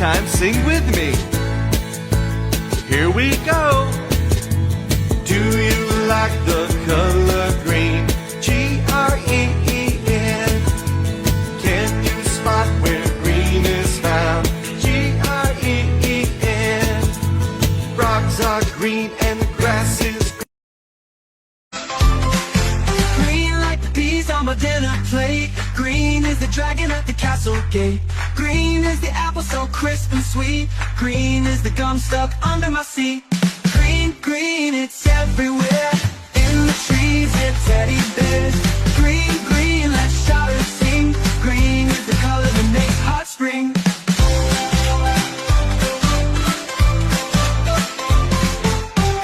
time sing with me. Here we go. Do you like the color green? Green. Can you spot where green is found? Green. Frogs are green and the grass is green like the peas on my dinner plate. Green is the dragon at the castle gate. Green is the apple so crisp and sweet. Green is the gum stuck under my seat. Green, green, it's everywhere. In the trees and teddy bears. Green, green, let's shout and sing. Green is the color that makes hearts spring.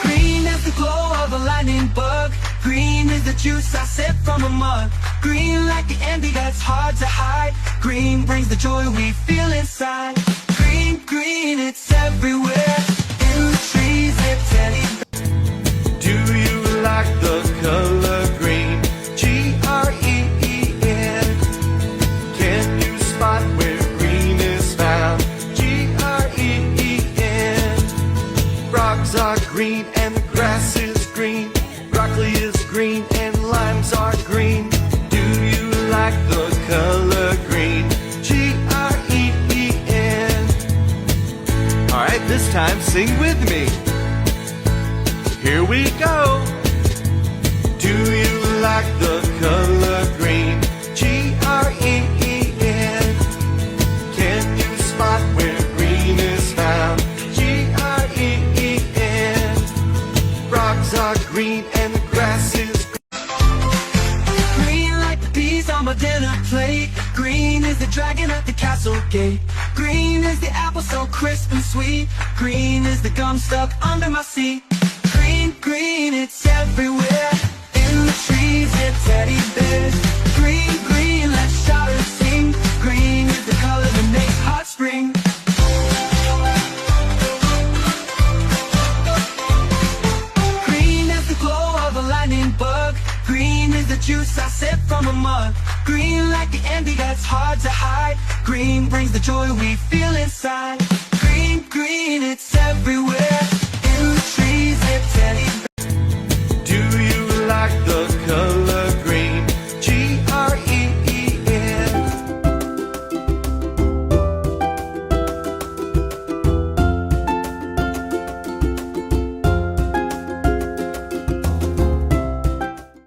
Green is the glow of a lightning bug. Green is the juice I sip from a mug. Green like the envy that's hard to hide. Green brings the joy we feel inside. Green, green, it's everywhere. In the trees and teddy bears. Do you like the color green? Green. Can you spot where green is found? Green. Frogs are green and the grass is green. Broccoli is green and limes are green. Do you like the color green? Green. Alright, this time sing with me. Here we go. Do you like the color green? Green. Can you spot where green is found? Green. Frogs are green and the grass is green like the peas on my dinner plate. Green is the dragon at the castle gate. Green is the apple so crisp and sweet. Green is the gum stuck under my seat. Green, green, it's everywhere. In the trees and teddy bears. Green, green, let's shout and sing. Green is the color that makes hearts spring. Green is the glow of a lightning bug. Green is the juice I sip from a mug. Green like the envy that's hard to hide. Green brings the joy we feel inside. Green, green, it's everywhere.